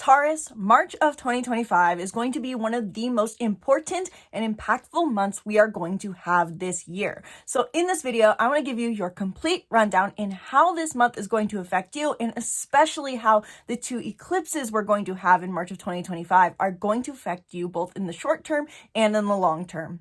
Taurus, March of 2025 is going to be one of the most important and impactful months we are going to have this year. So in this video, I want to give you your complete rundown in how this month is going to affect you, and especially how the two eclipses we're going to have in March of 2025 are going to affect you both in the short term and in the long term.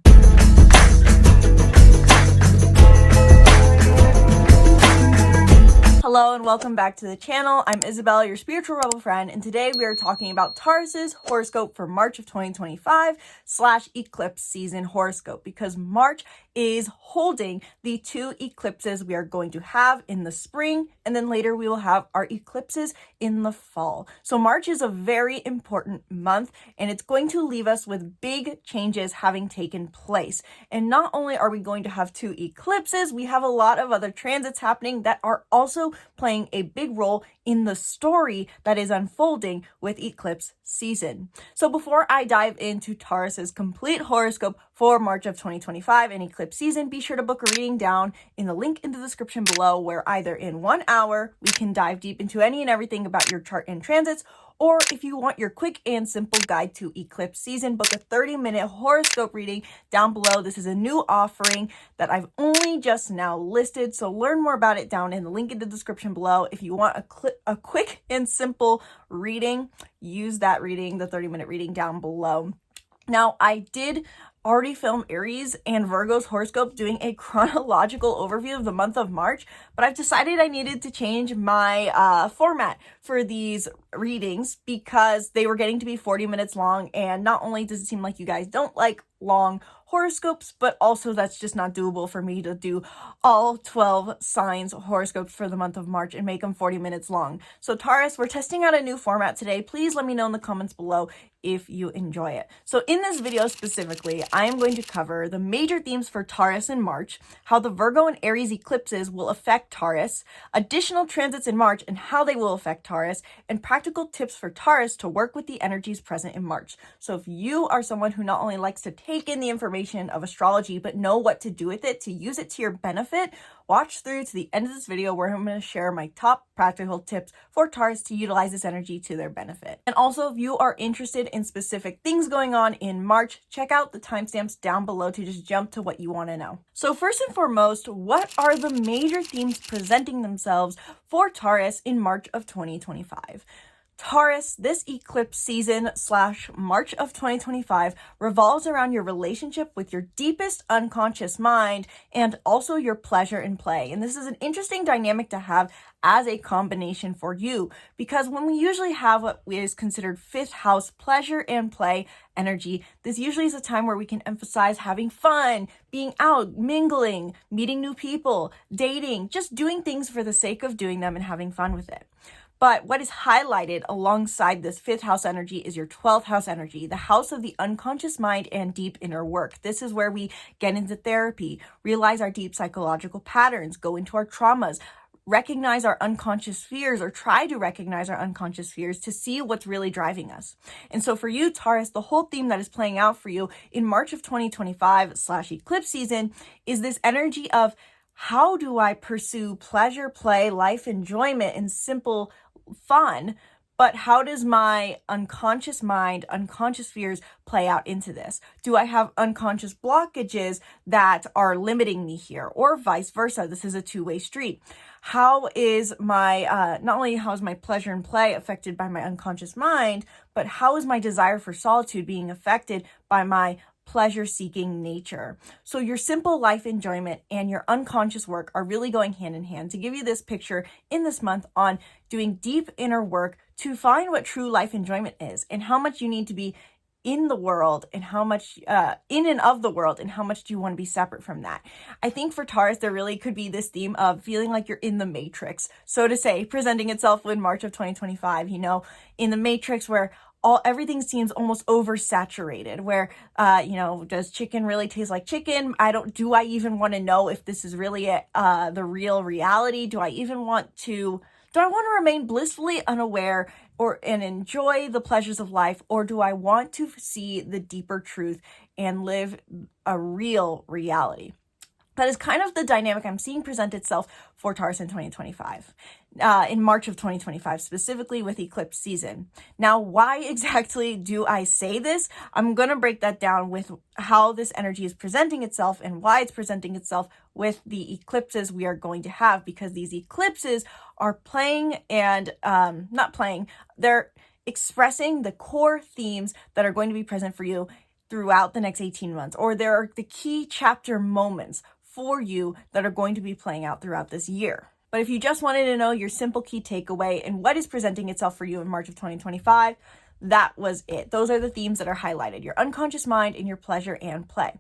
Hello and welcome back to the channel. I'm Isabelle, your spiritual rebel friend, and today we are talking about Taurus's horoscope for March of 2025 / eclipse season horoscope, because March is holding the two eclipses we are going to have in the spring, and then later we will have our eclipses in the fall. So March is a very important month, and it's going to leave us with big changes having taken place. And not only are we going to have two eclipses, we have a lot of other transits happening that are also playing a big role in the story that is unfolding with eclipse season. So before I dive into Taurus's complete horoscope for March of 2025 and eclipse season, be sure to book a reading down in the link in the description below, where either in 1 hour we can dive deep into any and everything about your chart and transits, or if you want your quick and simple guide to eclipse season, book a 30-minute horoscope reading down below. This is a new offering that I've only just now listed, so learn more about it down in the link in the description below. If you want a quick and simple reading, use that reading, the 30-minute reading down below. Now, I did already film Aries and Virgo's horoscope doing a chronological overview of the month of March, but I've decided I needed to change my format for these readings because they were getting to be 40 minutes long, and not only does it seem like you guys don't like long horoscopes, but also that's just not doable for me to do all 12 signs horoscopes for the month of March and make them 40 minutes long. So Taurus, we're testing out a new format today. Please let me know in the comments below if you enjoy it. So in this video specifically, I am going to cover the major themes for Taurus in March, how the Virgo and Aries eclipses will affect Taurus, additional transits in March and how they will affect Taurus, and practical tips for Taurus to work with the energies present in March. So if you are someone who not only likes to take in the information of astrology, but know what to do with it to use it to your benefit, watch through to the end of this video, where I'm going to share my top practical tips for Taurus to utilize this energy to their benefit. And also, if you are interested in specific things going on in March, check out the timestamps down below to just jump to what you want to know. So first and foremost, what are the major themes presenting themselves for Taurus in March of 2025? Taurus, this eclipse season / March of 2025 revolves around your relationship with your deepest unconscious mind and also your pleasure and play. And this is an interesting dynamic to have as a combination for you, because when we usually have what is considered fifth house pleasure and play energy, this usually is a time where we can emphasize having fun, being out, mingling, meeting new people, dating, just doing things for the sake of doing them and having fun with it. But what is highlighted alongside this fifth house energy is your 12th house energy, the house of the unconscious mind and deep inner work. This is where we get into therapy, realize our deep psychological patterns, go into our traumas, recognize our unconscious fears, or try to recognize our unconscious fears to see what's really driving us. And so for you, Taurus, the whole theme that is playing out for you in March of 2025 / eclipse season is this energy of, how do I pursue pleasure, play, life enjoyment, and simple fun, but how does my unconscious mind, unconscious fears play out into this? Do I have unconscious blockages that are limiting me here, or vice versa? This is a two-way street. How is my, not only how is my pleasure and play affected by my unconscious mind, but how is my desire for solitude being affected by my pleasure-seeking nature? So your simple life enjoyment and your unconscious work are really going hand in hand to give you this picture in this month on doing deep inner work to find what true life enjoyment is, and how much you need to be in the world, and how much in and of the world, and how much do you want to be separate from that. I think for Taurus, there really could be this theme of feeling like you're in the matrix, so to say, presenting itself in March of 2025, you know, in the matrix where everything seems almost oversaturated, where, does chicken really taste like chicken? Do I even want to know if this is really the real reality? Do I want to remain blissfully unaware and enjoy the pleasures of life? Or do I want to see the deeper truth and live a real reality? That is kind of the dynamic I'm seeing present itself for Taurus in 2025, in March of 2025, specifically with eclipse season. Now, why exactly do I say this? I'm going to break that down with how this energy is presenting itself and why it's presenting itself with the eclipses we are going to have, because these eclipses are playing and not playing, they're expressing the core themes that are going to be present for you throughout the next 18 months, or there are the key chapter moments for you that are going to be playing out throughout this year. But if you just wanted to know your simple key takeaway and what is presenting itself for you in March of 2025, that was it. Those are the themes that are highlighted: your unconscious mind and your pleasure and play.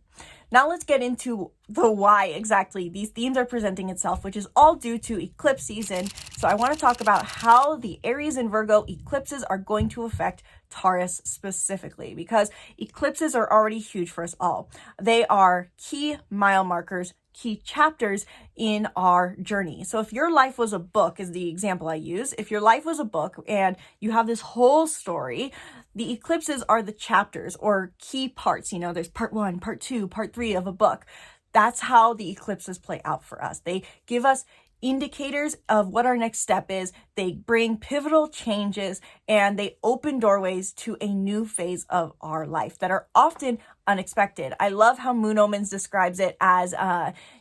Now let's get into the why exactly these themes are presenting itself, which is all due to eclipse season. So I want to talk about how the Aries and Virgo eclipses are going to affect Taurus specifically, because eclipses are already huge for us all. They are key mile markers, key chapters in our journey. So if your life was a book, is the example I use. If your life was a book and you have this whole story, the eclipses are the chapters or key parts. You know, there's part 1, part 2, part 3 of a book. That's how the eclipses play out for us. They give us indicators of what our next step is. They bring pivotal changes and they open doorways to a new phase of our life that are often unexpected. I love how Moon Omens describes it as,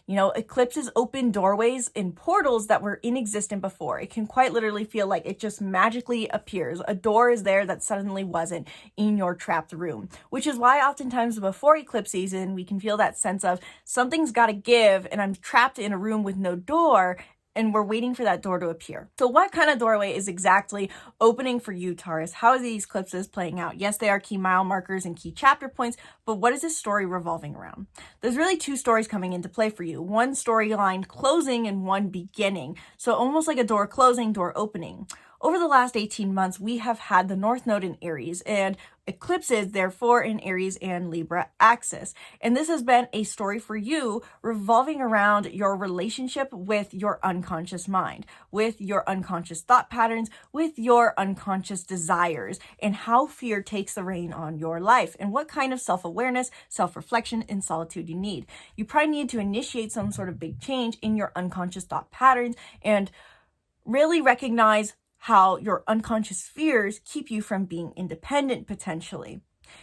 eclipses open doorways and portals that were inexistent before. It can quite literally feel like it just magically appears. A door is there that suddenly wasn't in your trapped room, which is why oftentimes before eclipse season, we can feel that sense of something's got to give and I'm trapped in a room with no door, and we're waiting for that door to appear. So what kind of doorway is exactly opening for you, Taurus? How are these eclipses playing out? Yes, they are key mile markers and key chapter points, but what is this story revolving around? There's really 2 stories coming into play for you. One storyline closing and one beginning. So almost like a door closing, door opening. Over the last 18 months, we have had the North Node in Aries and eclipses, therefore, in Aries and Libra axis. And this has been a story for you revolving around your relationship with your unconscious mind, with your unconscious thought patterns, with your unconscious desires, and how fear takes the reign on your life, and what kind of self-awareness, self-reflection, and solitude you need. You probably need to initiate some sort of big change in your unconscious thought patterns and really recognize how your unconscious fears keep you from being independent potentially.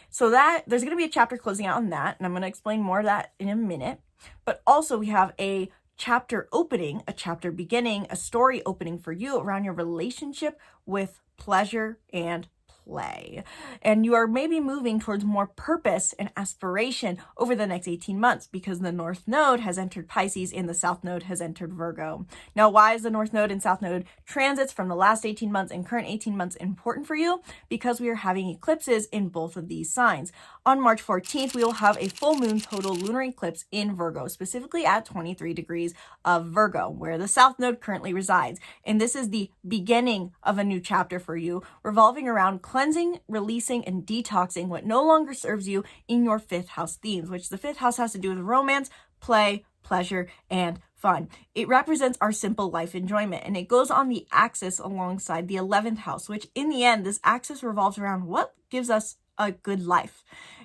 So that there's going to be a chapter closing out on that, and I'm going to explain more of that in a minute. But also we have a chapter opening, a chapter beginning, a story opening for you around your relationship with pleasure and play. And you are maybe moving towards more purpose and aspiration over the next 18 months because the North Node has entered Pisces and the South Node has entered Virgo. Now, why is the North Node and South Node transits from the last 18 months and current 18 months important for you? Because we are having eclipses in both of these signs. On March 14th, we will have a full moon total lunar eclipse in Virgo, specifically at 23 degrees of Virgo, where the South Node currently resides. And this is the beginning of a new chapter for you, revolving around cleansing, releasing, and detoxing what no longer serves you in your 5th house themes, which the 5th house has to do with romance, play, pleasure, and fun. It represents our simple life enjoyment, and it goes on the axis alongside the 11th house, which in the end, this axis revolves around what gives us a good life.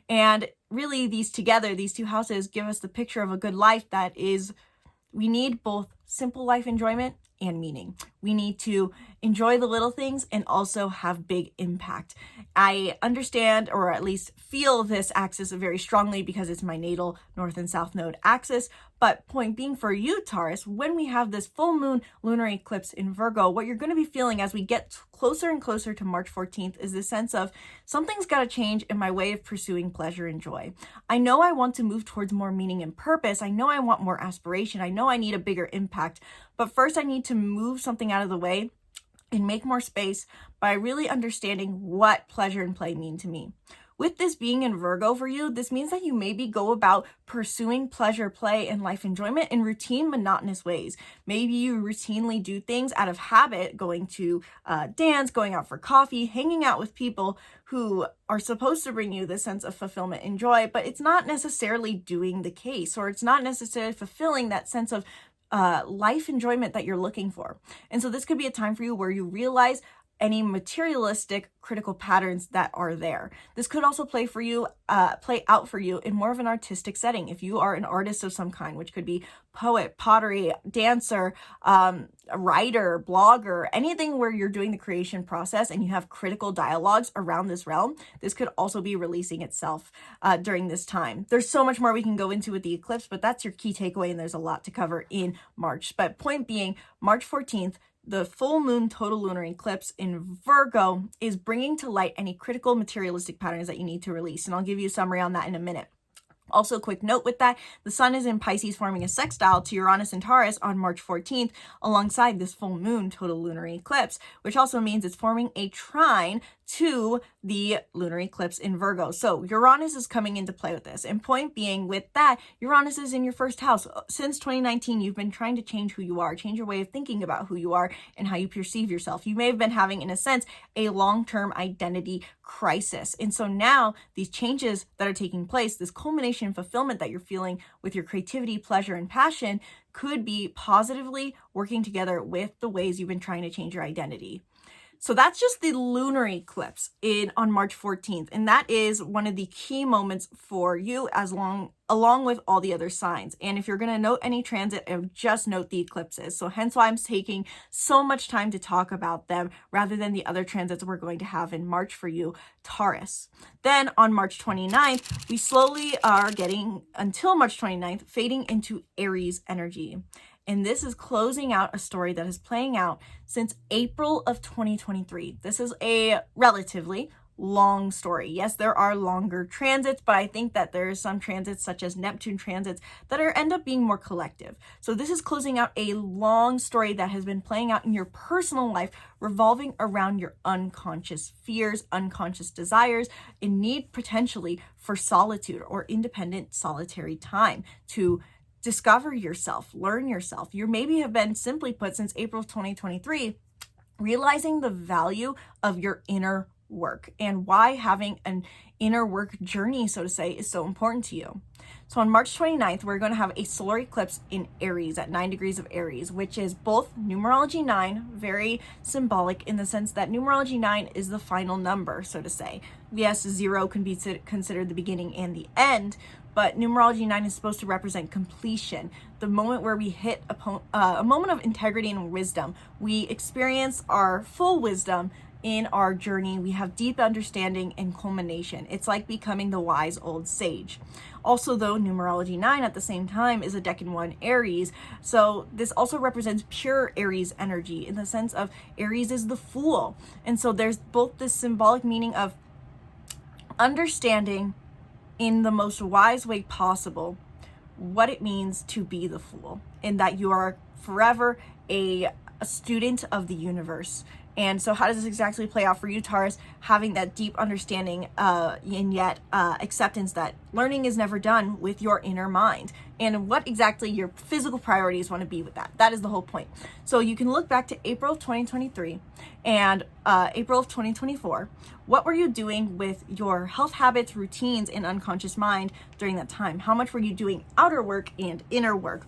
And really, these together, these 2 houses give us the picture of a good life that is, we need both simple life enjoyment and meaning. We need to enjoy the little things and also have big impact. I understand, or at least feel this axis very strongly because it's my natal North and South Node axis. But point being for you, Taurus, when we have this full moon lunar eclipse in Virgo, what you're going to be feeling as we get closer and closer to March 14th is the sense of something's got to change in my way of pursuing pleasure and joy. I know I want to move towards more meaning and purpose. I know I want more aspiration. I know I need a bigger impact. But first I need to move something out of the way and make more space by really understanding what pleasure and play mean to me. With this being in Virgo for you, this means that you maybe go about pursuing pleasure, play, and life enjoyment in routine, monotonous ways. Maybe you routinely do things out of habit, going to dance, going out for coffee, hanging out with people who are supposed to bring you this sense of fulfillment and joy, but it's not necessarily doing the case, or it's not necessarily fulfilling that sense of life enjoyment that you're looking for. And so this could be a time for you where you realize any materialistic critical patterns that are there. This could also play out for you in more of an artistic setting. If you are an artist of some kind, which could be poet, pottery, dancer, a writer, blogger, anything where you're doing the creation process and you have critical dialogues around this realm, this could also be releasing itself during this time. There's so much more we can go into with the eclipse, but that's your key takeaway, and there's a lot to cover in March. But point being, March 14th, the full moon total lunar eclipse in Virgo is bringing to light any critical materialistic patterns that you need to release. And I'll give you a summary on that in a minute. Also, quick note with that, the sun is in Pisces forming a sextile to Uranus and Taurus on March 14th alongside this full moon total lunar eclipse, which also means it's forming a trine to the lunar eclipse in Virgo. So Uranus is coming into play with this. And point being with that, Uranus is in your first house. Since 2019, you've been trying to change who you are, change your way of thinking about who you are and how you perceive yourself. You may have been having, in a sense, a long-term identity crisis. And so now these changes that are taking place, this culmination and fulfillment that you're feeling with your creativity, pleasure, and passion could be positively working together with the ways you've been trying to change your identity. So that's just the lunar eclipse on March 14th. And that is one of the key moments for you along with all the other signs. And if you're going to note any transit, I would just note the eclipses. So hence why I'm taking so much time to talk about them rather than the other transits we're going to have in March for you, Taurus. Then on March 29th, we slowly are getting, until March 29th, fading into Aries energy. And this is closing out a story that is playing out since April of 2023. This is a relatively long story. Yes, there are longer transits, but I think that there are some transits such as Neptune transits that end up being more collective. So this is closing out a long story that has been playing out in your personal life, revolving around your unconscious fears, unconscious desires, and need potentially for solitude or independent solitary time to discover yourself, learn yourself. You maybe have been, simply put, since April of 2023, realizing the value of your inner work and why having an inner work journey, so to say, is so important to you. So on March 29th, we're going to have a solar eclipse in Aries at 9 degrees of Aries, which is both numerology 9, very symbolic in the sense that numerology 9 is the final number, so to say. Yes, 0 can be considered the beginning and the end, but numerology 9 is supposed to represent completion, the moment where we hit a moment of integrity and wisdom. We experience our full wisdom in our journey. We have deep understanding and culmination. It's like becoming the wise old sage. Also, though, numerology 9 at the same time is a Decan 1 Aries. So this also represents pure Aries energy in the sense of Aries is the fool. And so there's both this symbolic meaning of understanding in the most wise way possible what it means to be the fool, and that you are forever a student of the universe. And so how does this exactly play out for you, Taurus? Having that deep understanding and yet acceptance that learning is never done with your inner mind, and what exactly your physical priorities want to be with that. That is the whole point. So you can look back to April of 2023 and April of 2024. What were you doing with your health habits, routines, and unconscious mind during that time? How much were you doing outer work and inner work?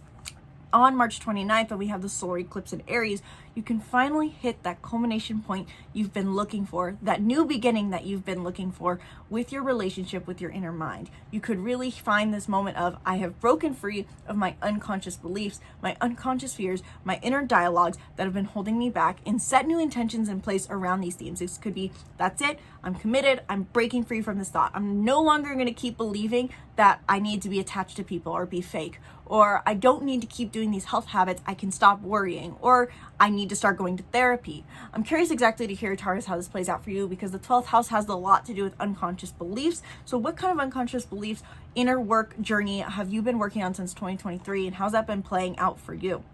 On March 29th, when we have the solar eclipse in Aries, you can finally hit that culmination point you've been looking for, that new beginning that you've been looking for with your relationship with your inner mind. You could really find this moment of, I have broken free of my unconscious beliefs, my unconscious fears, my inner dialogues that have been holding me back, and set new intentions in place around these themes. This could be, that's it, I'm committed, I'm breaking free from this thought. I'm no longer going to keep believing that I need to be attached to people or be fake, or I don't need to keep doing these health habits, I can stop worrying, or I need to start going to therapy. I'm curious exactly to hear, Taurus, how this plays out for you, because the 12th house has a lot to do with unconscious beliefs. So what kind of unconscious beliefs, inner work journey have you been working on since 2023, and how's that been playing out for you?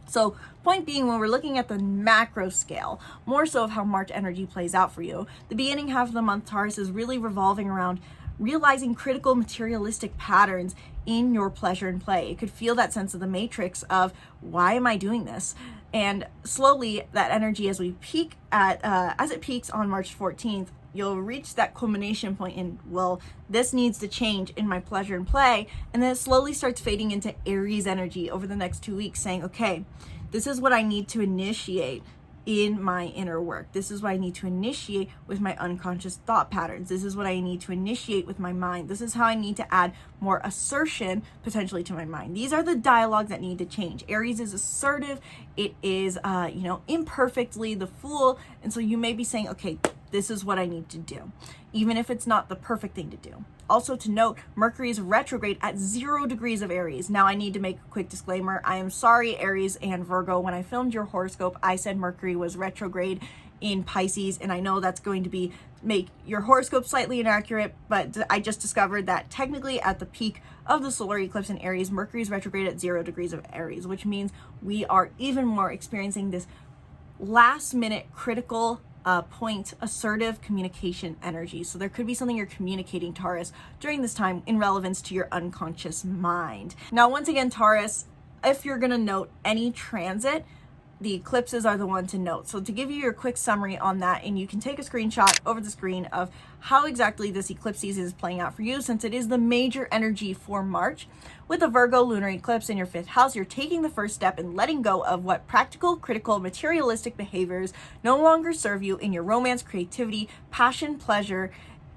So point being, when we're looking at the macro scale, more so of how March energy plays out for you, the beginning half of the month, Taurus, is really revolving around realizing critical materialistic patterns in your pleasure and play. It could feel that sense of the matrix of, why am I doing this? And slowly that energy, as we peak at, as it peaks on March 14th, you'll reach that culmination point in, well, this needs to change in my pleasure and play. And then it slowly starts fading into Aries energy over the next 2 weeks, saying, okay, this is what I need to initiate in my inner work. This is what I need to initiate with my unconscious thought patterns. This is what I need to initiate with my mind. This is how I need to add more assertion potentially to my mind. These are the dialogues that need to change. Aries is assertive. It is, imperfectly the fool. And so you may be saying, okay, this is what I need to do, even if it's not the perfect thing to do. Also to note, Mercury is retrograde at 0 degrees of Aries. Now I need to make a quick disclaimer. I am sorry, Aries and Virgo. When I filmed your horoscope, I said Mercury was retrograde in Pisces, and I know that's going to make your horoscope slightly inaccurate, but I just discovered that technically at the peak of the solar eclipse in Aries, Mercury is retrograde at 0 degrees of Aries, which means we are even more experiencing this last minute critical point assertive communication energy. So there could be something you're communicating, Taurus, during this time in relevance to your unconscious mind. Now, once again, Taurus, if you're going to note any transit, the eclipses are the one to note. So to give you your quick summary on that, and you can take a screenshot over the screen of how exactly this eclipse season is playing out for you, since it is the major energy for March. With the Virgo lunar eclipse in your 5th house, you're taking the first step in letting go of what practical, critical, materialistic behaviors no longer serve you in your romance, creativity, passion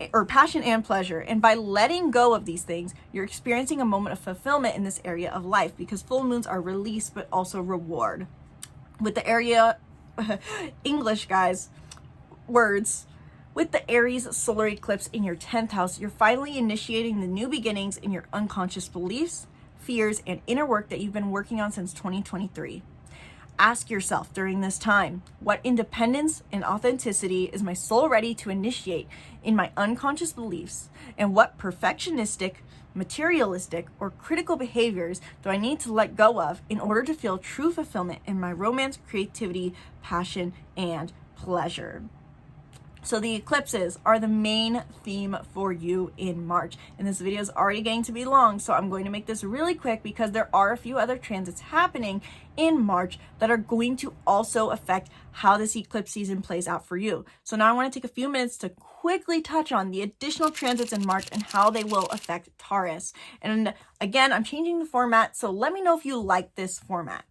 and pleasure. And by letting go of these things, you're experiencing a moment of fulfillment in this area of life, because full moons are release but also reward. With the area, English guys, words, with the Aries solar eclipse in your 10th house, you're finally initiating the new beginnings in your unconscious beliefs, fears, and inner work that you've been working on since 2023. Ask yourself during this time, what independence and authenticity is my soul ready to initiate in my unconscious beliefs, and what perfectionistic, materialistic, or critical behaviors do I need to let go of in order to feel true fulfillment in my romance, creativity, passion, and pleasure. So the eclipses are the main theme for you in March. And this video is already getting to be long, so I'm going to make this really quick because there are a few other transits happening in March that are going to also affect how this eclipse season plays out for you. So now I want to take a few minutes to quickly touch on the additional transits in March and how they will affect Taurus. And again, I'm changing the format, so let me know if you like this format.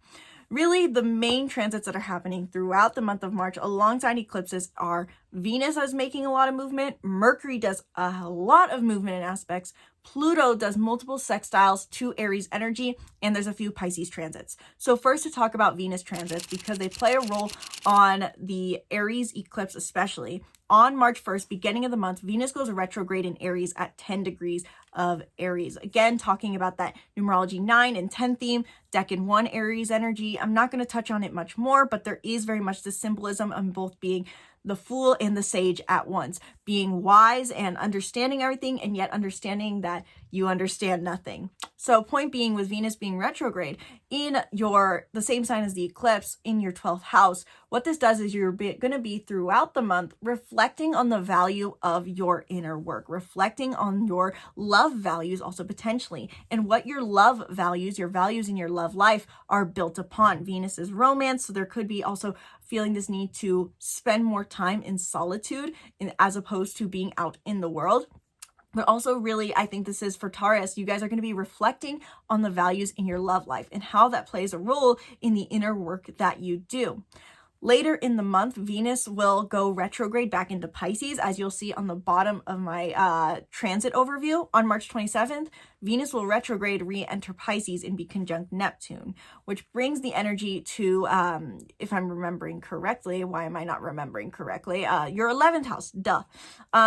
Really, the main transits that are happening throughout the month of March alongside eclipses are Venus is making a lot of movement, Mercury does a lot of movement in aspects, Pluto does multiple sextiles to Aries energy, and there's a few Pisces transits. So first to talk about Venus transits, because they play a role on the Aries eclipse especially. On March 1st, beginning of the month, Venus goes retrograde in Aries at 10 degrees of Aries. Again, talking about that numerology 9 and 10 theme, Decan 1 Aries energy. I'm not going to touch on it much more, but there is very much the symbolism of both being the fool and the sage at once, being wise and understanding everything, and yet understanding that you understand nothing. So point being, with Venus being retrograde in the same sign as the eclipse in your 12th house, what this does is you're going to be throughout the month reflecting on the value of your inner work, reflecting on your love values also potentially, and what your love values, your values in your love life are built upon. Venus is romance, so there could be also feeling this need to spend more time in solitude as opposed to being out in the world. But also really, I think this is for Taurus, you guys are going to be reflecting on the values in your love life and how that plays a role in the inner work that you do. Later in the month, Venus will go retrograde back into Pisces, as you'll see on the bottom of my transit overview. On March 27th, Venus will retrograde, re-enter Pisces, and be conjunct Neptune, which brings the energy to, if I'm remembering correctly, why am I not remembering correctly? Your 11th house, duh.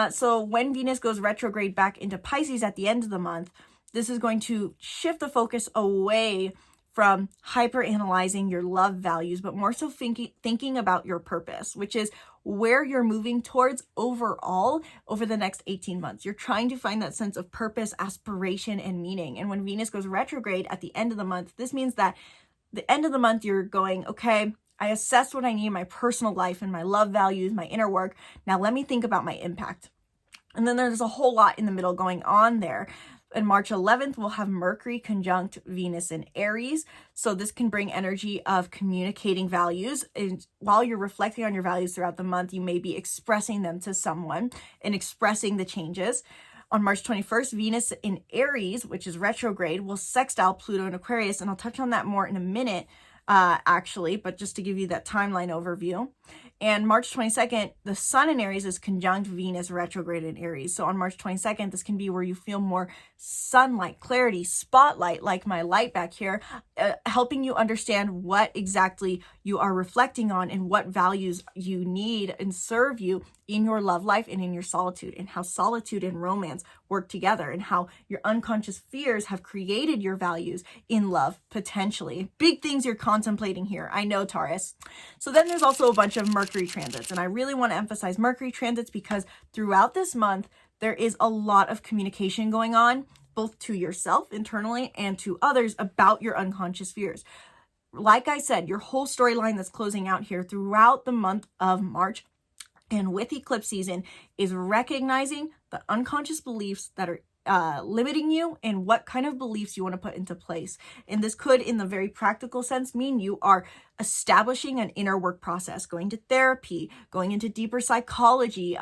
So when Venus goes retrograde back into Pisces at the end of the month, this is going to shift the focus away from hyper-analyzing your love values, but more so thinking about your purpose, which is where you're moving towards overall over the next 18 months. You're trying to find that sense of purpose, aspiration, and meaning. And when Venus goes retrograde at the end of the month, this means that the end of the month, you're going, okay, I assessed what I need in my personal life and my love values, my inner work. Now let me think about my impact. And then there's a whole lot in the middle going on there. And March 11th, we'll have Mercury conjunct Venus in Aries. So this can bring energy of communicating values. And while you're reflecting on your values throughout the month, you may be expressing them to someone and expressing the changes. On March 21st, Venus in Aries, which is retrograde, will sextile Pluto in Aquarius. And I'll touch on that more in a minute. actually, but just to give you that timeline overview. And March 22nd, the sun in Aries is conjunct Venus retrograde in Aries. So on March 22nd, this can be where you feel more sunlight, clarity, spotlight, like my light back here, helping you understand what exactly you are reflecting on and what values you need and serve you in your love life and in your solitude, and how solitude and romance work together, and how your unconscious fears have created your values in love, potentially. Big things you're contemplating here. I know, Taurus. So then there's also a bunch of Mercury transits, and I really want to emphasize Mercury transits because throughout this month, there is a lot of communication going on, both to yourself internally and to others about your unconscious fears. Like I said, your whole storyline that's closing out here throughout the month of March and with eclipse season is recognizing the unconscious beliefs that are limiting you and what kind of beliefs you want to put into place. And this could, in the very practical sense, mean you are establishing an inner work process, going to therapy, going into deeper psychology,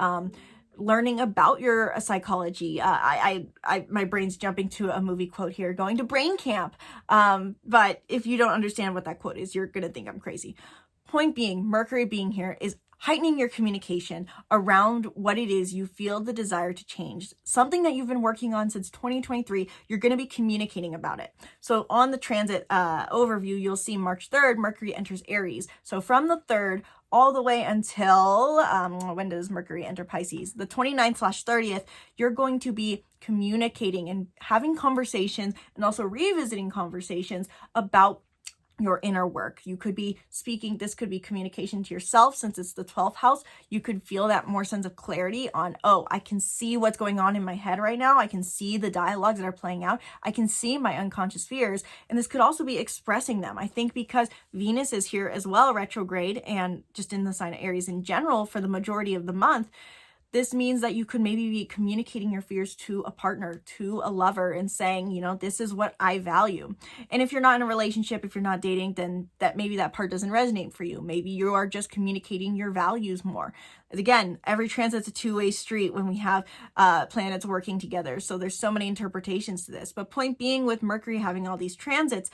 learning about your psychology. My brain's jumping to a movie quote here, going to brain camp. But if you don't understand what that quote is, you're going to think I'm crazy. Point being, Mercury being here is heightening your communication around what it is you feel the desire to change. Something that you've been working on since 2023, you're going to be communicating about it. So on the transit overview, you'll see March 3rd, Mercury enters Aries. So from the 3rd all the way until, when does Mercury enter Pisces? The 29th/30th, you're going to be communicating and having conversations and also revisiting conversations about your inner work. You could be speaking, this could be communication to yourself since it's the 12th house. You could feel that more sense of clarity on, oh, I can see what's going on in my head right now. I can see the dialogues that are playing out. I can see my unconscious fears. And this could also be expressing them. I think because Venus is here as well, retrograde, and just in the sign of Aries in general for the majority of the month, this means that you could maybe be communicating your fears to a partner, to a lover, and saying, you know, this is what I value. And if you're not in a relationship, if you're not dating, then maybe that part doesn't resonate for you. Maybe you are just communicating your values more. Again, every transit's a two-way street when we have planets working together. So there's so many interpretations to this. But point being, with Mercury having all these transits,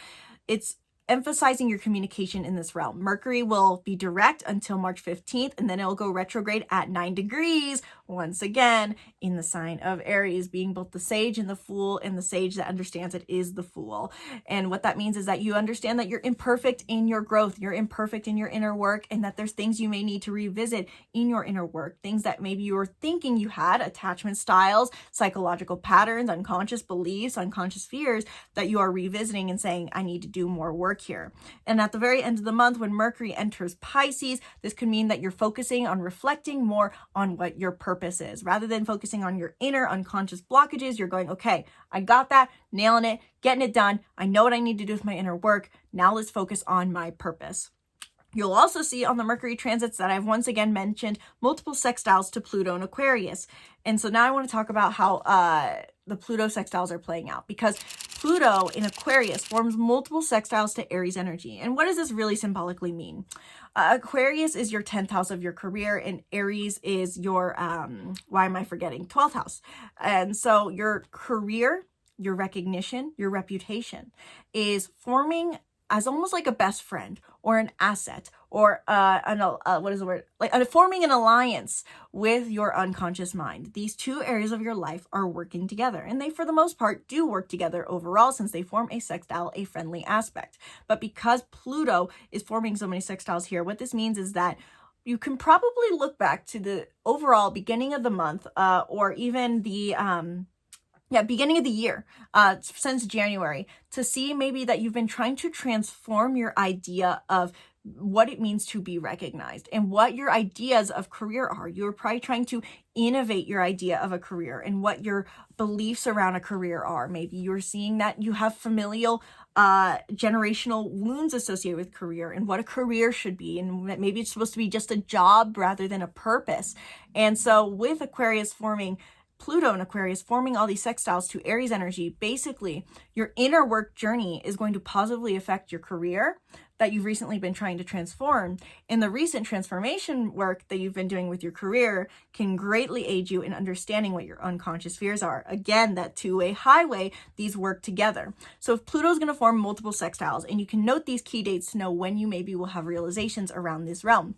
it's emphasizing your communication in this realm. Mercury will be direct until March 15th, and then it'll go retrograde at 9 degrees, once again, in the sign of Aries, being both the sage and the fool, and the sage that understands it is the fool. And what that means is that you understand that you're imperfect in your growth, you're imperfect in your inner work, and that there's things you may need to revisit in your inner work, things that maybe you were thinking you had, attachment styles, psychological patterns, unconscious beliefs, unconscious fears that you are revisiting and saying, I need to do more work here. And at the very end of the month, when Mercury enters Pisces, this could mean that you're focusing on reflecting more on what your purpose is. Rather than focusing on your inner unconscious blockages, you're going, okay, I got that, nailing it, getting it done. I know what I need to do with my inner work. Now let's focus on my purpose. You'll also see on the Mercury transits that I've once again mentioned multiple sextiles to Pluto and Aquarius. And so now I want to talk about how the Pluto sextiles are playing out, because Pluto in Aquarius forms multiple sextiles to Aries energy. And what does this really symbolically mean? Aquarius is your 10th house of your career, and Aries is your, 12th house. And so your career, your recognition, your reputation is forming as almost like a best friend or an asset or forming an alliance with your unconscious mind. These two areas of your life are working together, and they, for the most part, do work together overall since they form a sextile, a friendly aspect. But because Pluto is forming so many sextiles here, what this means is that you can probably look back to the overall beginning of the month or even the beginning of the year, since January, to see maybe that you've been trying to transform your idea of what it means to be recognized and what your ideas of career are. You're probably trying to innovate your idea of a career and what your beliefs around a career are. Maybe you're seeing that you have familial generational wounds associated with career and what a career should be, and maybe it's supposed to be just a job rather than a purpose. And so with Aquarius forming Pluto in Aquarius forming all these sextiles to Aries energy, basically your inner work journey is going to positively affect your career that you've recently been trying to transform. And the recent transformation work that you've been doing with your career can greatly aid you in understanding what your unconscious fears are. Again, that two-way highway, these work together. So if Pluto is going to form multiple sextiles, and you can note these key dates to know when you maybe will have realizations around this realm.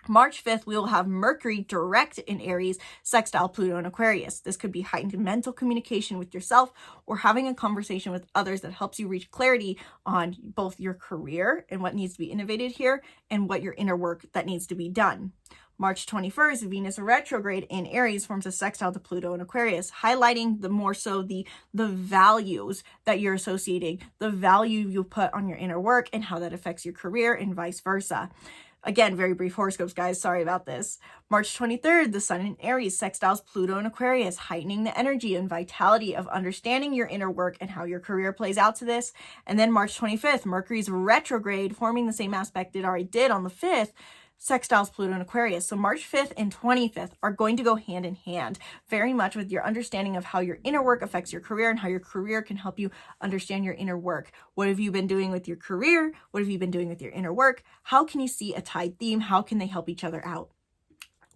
March 5th, we will have Mercury direct in Aries, sextile Pluto in Aquarius. This could be heightened mental communication with yourself or having a conversation with others that helps you reach clarity on both your career and what needs to be innovated here and what your inner work that needs to be done. March 21st, Venus retrograde in Aries forms a sextile to Pluto in Aquarius, highlighting the more so the values that you're associating, the value you put on your inner work and how that affects your career and vice versa. Again, very brief horoscopes, guys. Sorry about this. March 23rd, the Sun in Aries sextiles Pluto in Aquarius, heightening the energy and vitality of understanding your inner work and how your career plays out to this. And then March 25th, Mercury's retrograde, forming the same aspect it already did on the 5th, sextiles Pluto in Aquarius. So March 5th and 25th are going to go hand in hand, very much with your understanding of how your inner work affects your career and how your career can help you understand your inner work. What have you been doing with your career? What have you been doing with your inner work? How can you see a tied theme? How can they help each other out?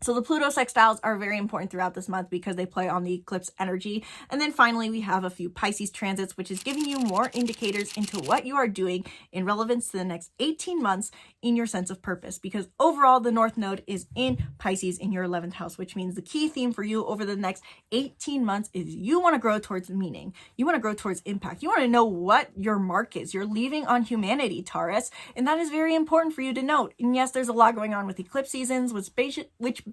So the Pluto sextiles are very important throughout this month because they play on the eclipse energy. And then finally, we have a few Pisces transits, which is giving you more indicators into what you are doing in relevance to the next 18 months in your sense of purpose. Because overall, the North Node is in Pisces in your 11th house, which means the key theme for you over the next 18 months is you want to grow towards meaning. You want to grow towards impact. You want to know what your mark is. You're leaving on humanity, Taurus. And that is very important for you to note. And yes, there's a lot going on with eclipse seasons, which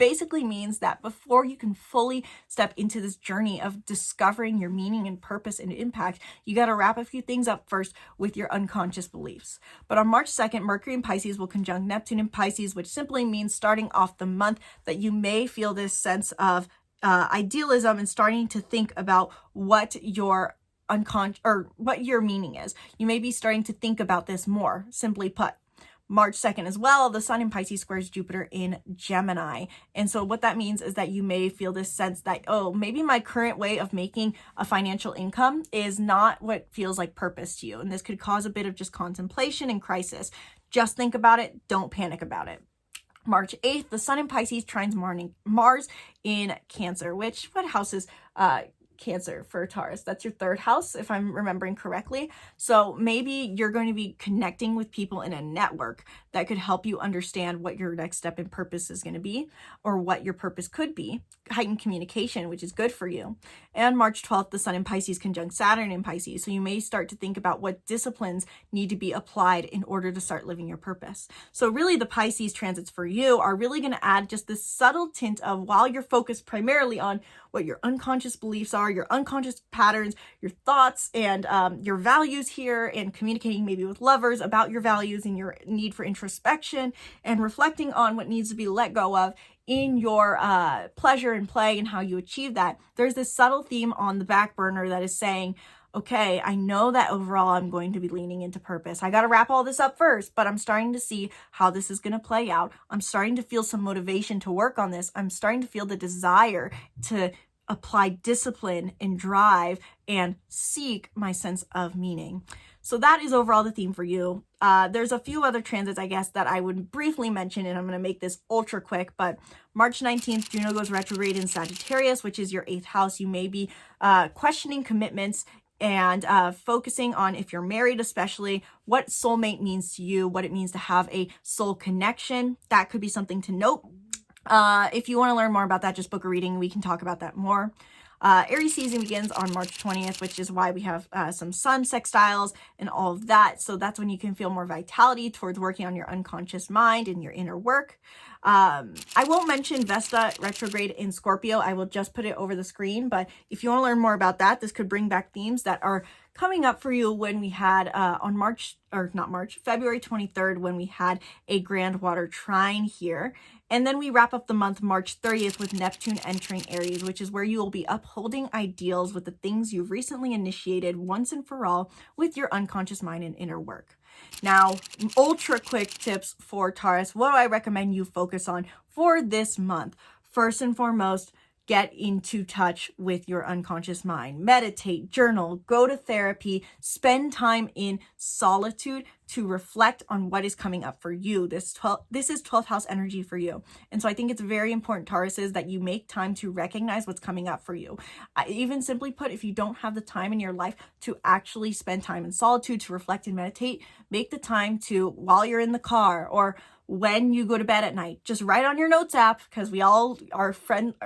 basically means that before you can fully step into this journey of discovering your meaning and purpose and impact, you got to wrap a few things up first with your unconscious beliefs. But on March 2nd, Mercury in Pisces will conjunct Neptune in Pisces, which simply means starting off the month that you may feel this sense of idealism and starting to think about what your what your meaning is. You may be starting to think about this more, simply put. March 2nd as well, the Sun in Pisces squares Jupiter in Gemini. And so what that means is that you may feel this sense that, oh, maybe my current way of making a financial income is not what feels like purpose to you. And this could cause a bit of just contemplation and crisis. Just think about it. Don't panic about it. March 8th, the Sun in Pisces trines Mars in Cancer, which, what house is Cancer for Taurus? That's your 3rd house, if I'm remembering correctly. So maybe you're going to be connecting with people in a network that could help you understand what your next step in purpose is going to be, or what your purpose could be. Heightened communication, which is good for you. And March 12th, the Sun in Pisces conjunct Saturn in Pisces. So you may start to think about what disciplines need to be applied in order to start living your purpose. So really the Pisces transits for you are really going to add just this subtle tint of, while you're focused primarily on what your unconscious beliefs are, your unconscious patterns, your thoughts, and your values here, and communicating maybe with lovers about your values and your need for introspection, and reflecting on what needs to be let go of in your pleasure and play and how you achieve that. There's this subtle theme on the back burner that is saying, okay, I know that overall I'm going to be leaning into purpose. I got to wrap all this up first, but I'm starting to see how this is going to play out. I'm starting to feel some motivation to work on this. I'm starting to feel the desire to apply discipline and drive and seek my sense of meaning. So that is overall the theme for you. There's a few other transits, I guess, that I would briefly mention, and I'm going to make this ultra quick. But March 19th, Juno goes retrograde in Sagittarius, which is your 8th house. You may be questioning commitments and focusing on, if you're married especially, what soulmate means to you, what it means to have a soul connection. That could be something to note. If you want to learn more about that, just book a reading. We can talk about that more. Aries season begins on March 20th, which is why we have some sun sextiles and all of that. So that's when you can feel more vitality towards working on your unconscious mind and your inner work. I won't mention Vesta retrograde in Scorpio. I will just put it over the screen. But if you want to learn more about that, this could bring back themes that are coming up for you when we had on February 23rd, when we had a grand water trine here. And then we wrap up the month March 30th with Neptune entering Aries, which is where you will be upholding ideals with the things you've recently initiated once and for all with your unconscious mind and inner work. Now, ultra quick tips for Taurus. What do I recommend you focus on for this month? First and foremost, get into touch with your unconscious mind. Meditate, journal, go to therapy, spend time in solitude to reflect on what is coming up for you. This is 12th house energy for you. And so I think it's very important, Tauruses, that you make time to recognize what's coming up for you. Even simply put, if you don't have the time in your life to actually spend time in solitude, to reflect and meditate, make the time to, while you're in the car or when you go to bed at night, just write on your notes app, because our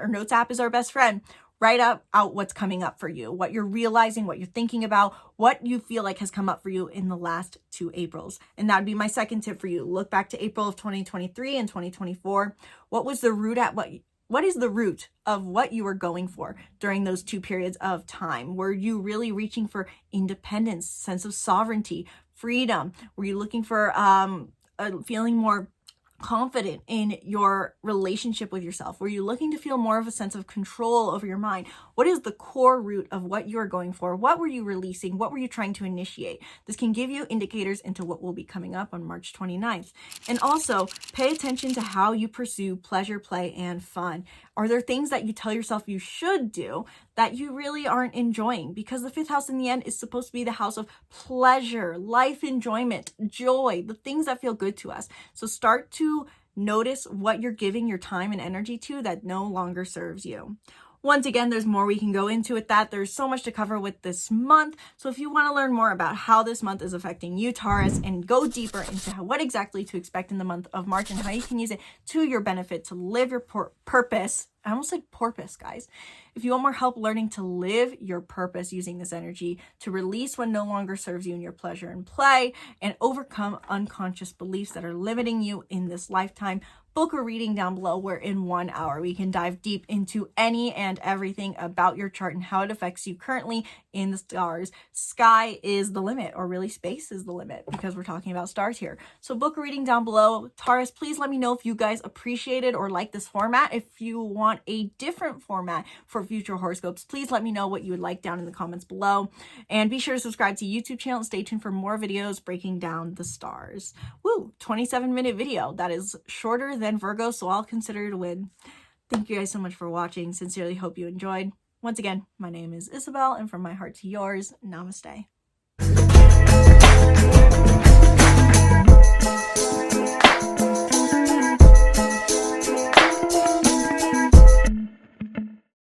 notes app is our best friend. Write out what's coming up for you, what you're realizing, what you're thinking about, what you feel like has come up for you in the last 2 Aprils. And that would be my second tip for you. Look back to April of 2023 and 2024. What is the root of what you were going for during those 2 periods of time? Were you really reaching for independence, sense of sovereignty, freedom? Were you looking for feeling more confident in your relationship with yourself? Were you looking to feel more of a sense of control over your mind? What is the core root of what you are going for? What were you releasing? What were you trying to initiate? This can give you indicators into what will be coming up on March 29th. And also pay attention to how you pursue pleasure, play, and fun. Are there things that you tell yourself you should do that you really aren't enjoying? Because the 5th house in the end is supposed to be the house of pleasure, life enjoyment, joy, the things that feel good to us. So start to notice what you're giving your time and energy to that no longer serves you. Once again, there's more we can go into with that. There's so much to cover with this month. So if you want to learn more about how this month is affecting you, Taurus, and go deeper into what exactly to expect in the month of March and how you can use it to your benefit to live your purpose. I almost said porpoise, guys. If you want more help learning to live your purpose using this energy, to release what no longer serves you in your pleasure and play, and overcome unconscious beliefs that are limiting you in this lifetime, book a reading down below where in 1 hour we can dive deep into any and everything about your chart and how it affects you currently in the stars. Sky is the limit, or really space is the limit, because we're talking about stars here. So book a reading down below. Taurus, please let me know if you guys appreciated or like this format. If you want a different format for future horoscopes, please let me know what you would like down in the comments below. And be sure to subscribe to YouTube channel and stay tuned for more videos breaking down the stars. Woo, 27-minute video. That is shorter than Virgo, so I'll consider it a win. Thank you guys so much for watching. Sincerely hope you enjoyed. Once again, my name is Isabelle, and from my heart to yours, namaste.